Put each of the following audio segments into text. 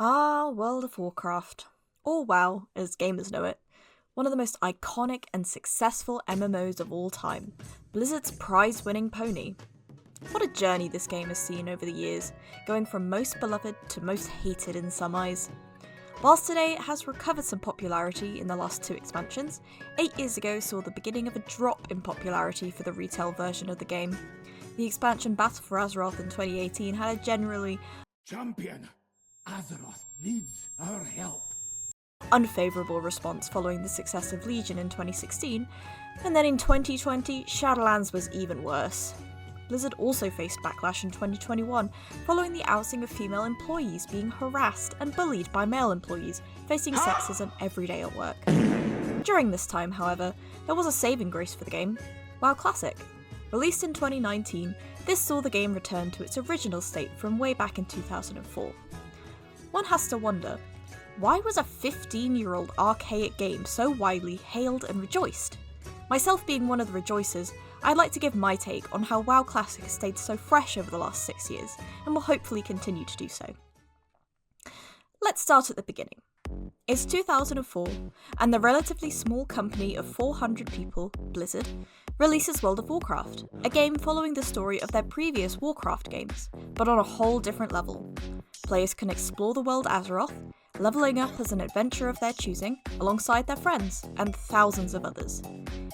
Ah, World of Warcraft, or WoW as gamers know it, one of the most iconic and successful MMOs of all time, Blizzard's prize-winning pony. What a journey this game has seen over the years, going from most beloved to most hated in some eyes. Whilst today it has recovered some popularity in the last two expansions, 8 years ago saw the beginning of a drop in popularity for the retail version of the game. The expansion Battle for Azeroth in 2018 had a generally Champion, Azeroth needs our help. unfavourable response following the success of Legion in 2016, and then in 2020, Shadowlands was even worse. Blizzard also faced backlash in 2021 following the ousting of female employees being harassed and bullied by male employees, facing sexism every day at work. During this time, however, there was a saving grace for the game, WoW Classic. Released in 2019, this saw the game return to its original state from way back in 2004. One has to wonder, why was a 15-year-old archaic game so widely hailed and rejoiced? Myself being one of the rejoicers, I'd like to give my take on how WoW Classic has stayed so fresh over the last 6 years, and will hopefully continue to do so. Let's start at the beginning. It's 2004, and the relatively small company of 400 people, Blizzard, releases World of Warcraft, a game following the story of their previous Warcraft games, but on a whole different level. Players can explore the world Azeroth, leveling up as an adventurer of their choosing, alongside their friends, and thousands of others.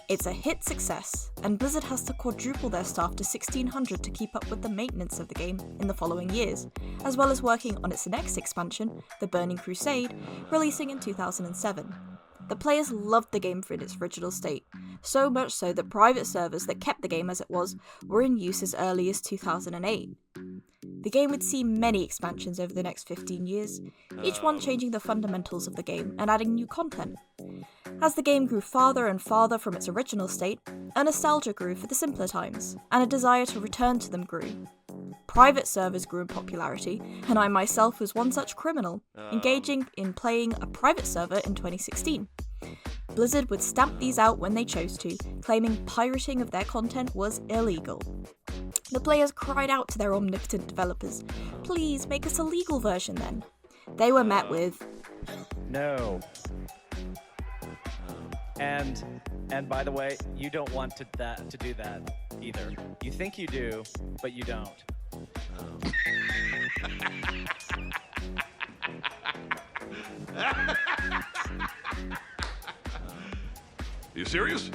It's a hit success, and Blizzard has to quadruple their staff to 1,600 to keep up with the maintenance of the game in the following years, as well as working on its next expansion, The Burning Crusade, releasing in 2007. The players loved the game in its original state, so much so that private servers that kept the game as it was were in use as early as 2008. The game would see many expansions over the next 15 years, each one changing the fundamentals of the game and adding new content. As the game grew farther and farther from its original state, a nostalgia grew for the simpler times, and a desire to return to them grew. Private servers grew in popularity, and I myself was one such criminal, engaging in playing a private server in 2016. Blizzard would stamp these out when they chose to, claiming pirating of their content was illegal. The players cried out to their omnipotent developers, "Please make us a legal version then." They were met with, "No. And by the way, you don't want to do that either. You think you do, but you don't." You serious?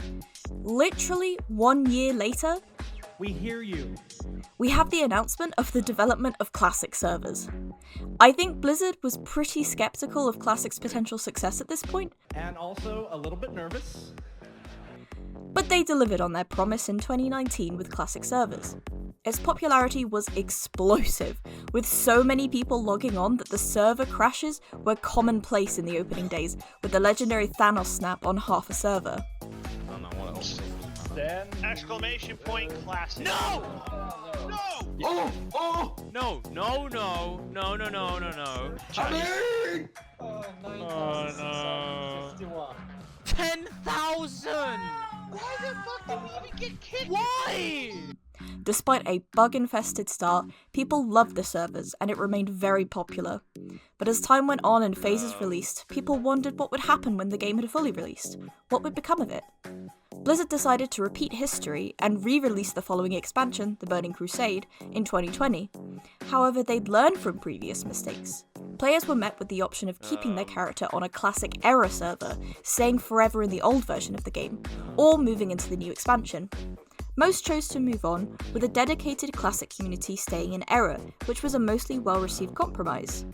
Literally 1 year later, we hear you. We have the announcement of the development of Classic servers. I think Blizzard was pretty skeptical of Classic's potential success at this point, and also a little bit nervous. But they delivered on their promise in 2019 with Classic servers. Its popularity was explosive, with so many people logging on that the server crashes were commonplace in the opening days, with the legendary Thanos snap on half a server. I'm not one of those. Then exclamation point classic. No! No! Oh! Oh! No! No! No! No! No! No! No! No! Johnny! Oh no! 51. 10,000! Why the fuck did we even get kicked? Why? Despite a bug-infested start, people loved the servers and it remained very popular. But as time went on and phases released, people wondered what would happen when the game had fully released. What would become of it? Blizzard decided to repeat history and re-release the following expansion, The Burning Crusade, in 2020. However, they'd learned from previous mistakes. Players were met with the option of keeping their character on a classic era server, staying forever in the old version of the game, or moving into the new expansion. Most chose to move on, with a dedicated classic community staying in era, which was a mostly well-received compromise.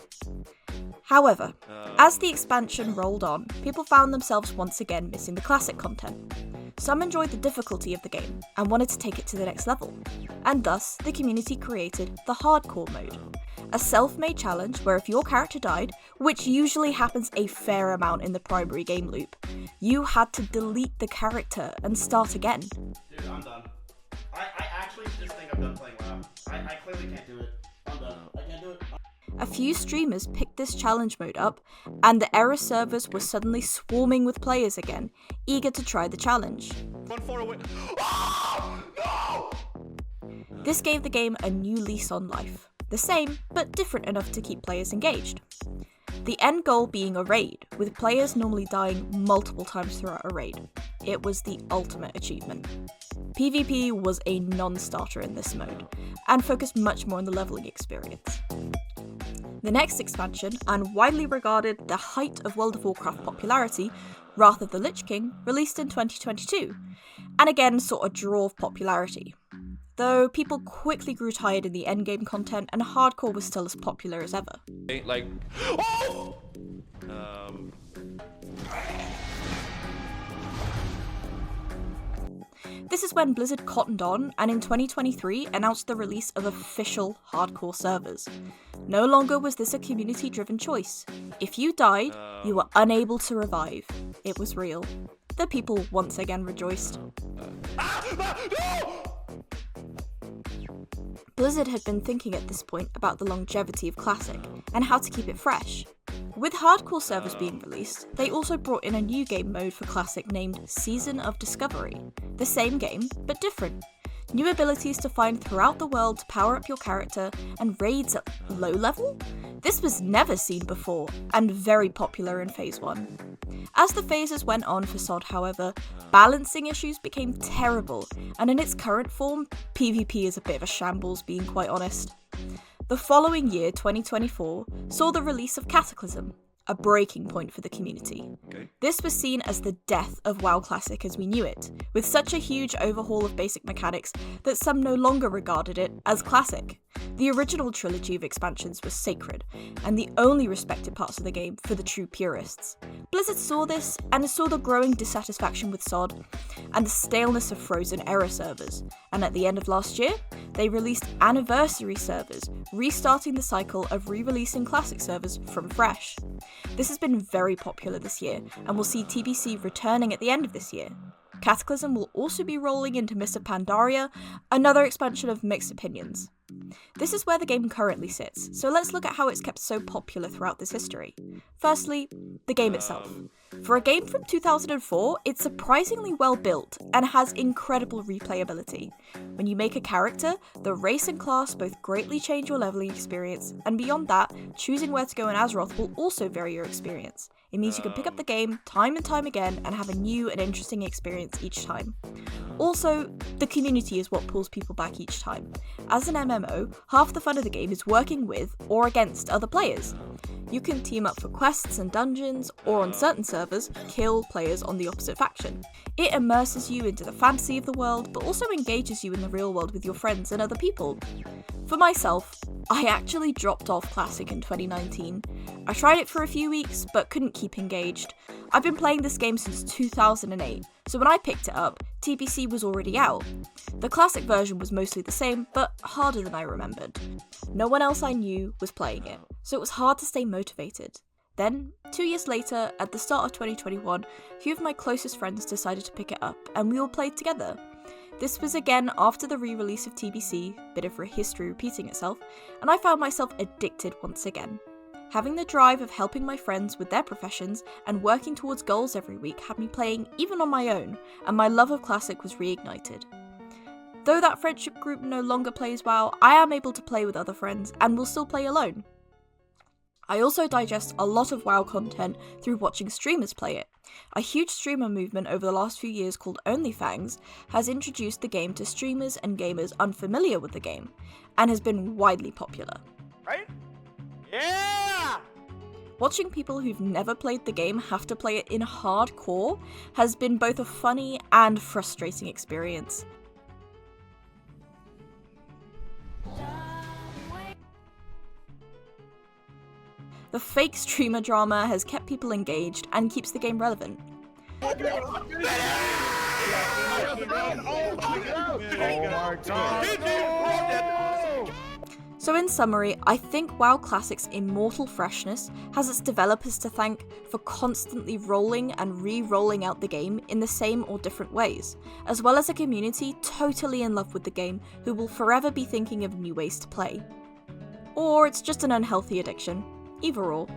However, as the expansion rolled on, people found themselves once again missing the classic content. Some enjoyed the difficulty of the game and wanted to take it to the next level, and thus the community created the hardcore mode, a self-made challenge where if your character died, which usually happens a fair amount in the primary game loop, you had to delete the character and start again. Dude, I'm done. I actually just think I'm done playing WoW. I clearly can't do it. I'm done. I can't do it. A few streamers picked this challenge mode up, and the era servers were suddenly swarming with players again, eager to try the challenge. 1-4 away. Oh! No! This gave the game a new lease on life. The same, but different enough to keep players engaged. The end goal being a raid, with players normally dying multiple times throughout a raid. It was the ultimate achievement. PvP was a non-starter in this mode, and focused much more on the leveling experience. The next expansion, and widely regarded the height of World of Warcraft popularity, Wrath of the Lich King, released in 2022, and again saw a draw of popularity. Though people quickly grew tired in the endgame content, and hardcore was still as popular as ever. Like, oh! This is when Blizzard cottoned on, and in 2023 announced the release of official hardcore servers. No longer was this a community-driven choice. If you died, you were unable to revive. It was real. The people once again rejoiced. Blizzard had been thinking at this point about the longevity of Classic, and how to keep it fresh. With hardcore servers being released, they also brought in a new game mode for Classic named Season of Discovery. The same game, but different. New abilities to find throughout the world to power up your character, and raids at low level? This was never seen before, and very popular in Phase 1. As the phases went on for SOD, however, balancing issues became terrible, and in its current form, PvP is a bit of a shambles, being quite honest. The following year, 2024, saw the release of Cataclysm, a breaking point for the community. This was seen as the death of WoW Classic as we knew it, with such a huge overhaul of basic mechanics that some no longer regarded it as Classic. The original trilogy of expansions was sacred, and the only respected parts of the game for the true purists. Blizzard saw this, and saw the growing dissatisfaction with SOD, and the staleness of frozen era servers, and at the end of last year, they released anniversary servers, restarting the cycle of re-releasing classic servers from fresh. This has been very popular this year, and we'll see TBC returning at the end of this year. Cataclysm will also be rolling into Mists of Pandaria, another expansion of mixed opinions. This is where the game currently sits, so let's look at how it's kept so popular throughout this history. Firstly, the game itself. For a game from 2004, it's surprisingly well built and has incredible replayability. When you make a character, the race and class both greatly change your leveling experience, and beyond that, choosing where to go in Azeroth will also vary your experience. It means you can pick up the game time and time again and have a new and interesting experience each time. Also, the community is what pulls people back each time. As an MMO, half the fun of the game is working with or against other players. You can team up for quests and dungeons, or on certain servers, kill players on the opposite faction. It immerses you into the fantasy of the world, but also engages you in the real world with your friends and other people. For myself, I actually dropped off Classic in 2019. I tried it for a few weeks, but couldn't keep engaged. I've been playing this game since 2008, so when I picked it up, TBC was already out. The Classic version was mostly the same, but harder than I remembered. No one else I knew was playing it, so it was hard to stay motivated. Then, 2 years later, at the start of 2021, a few of my closest friends decided to pick it up, and we all played together. This was again after the re-release of TBC, bit of history repeating itself, and I found myself addicted once again. Having the drive of helping my friends with their professions and working towards goals every week had me playing even on my own, and my love of Classic was reignited. Though that friendship group no longer plays WoW, I am able to play with other friends and will still play alone. I also digest a lot of WoW content through watching streamers play it. A huge streamer movement over the last few years called OnlyFans has introduced the game to streamers and gamers unfamiliar with the game, and has been widely popular. Right? Yeah! Watching people who've never played the game have to play it in hardcore has been both a funny and frustrating experience. The fake streamer drama has kept people engaged and keeps the game relevant. So in summary, I think WoW Classic's immortal freshness has its developers to thank for constantly rolling and re-rolling out the game in the same or different ways, as well as a community totally in love with the game who will forever be thinking of new ways to play. Or it's just an unhealthy addiction. Either or.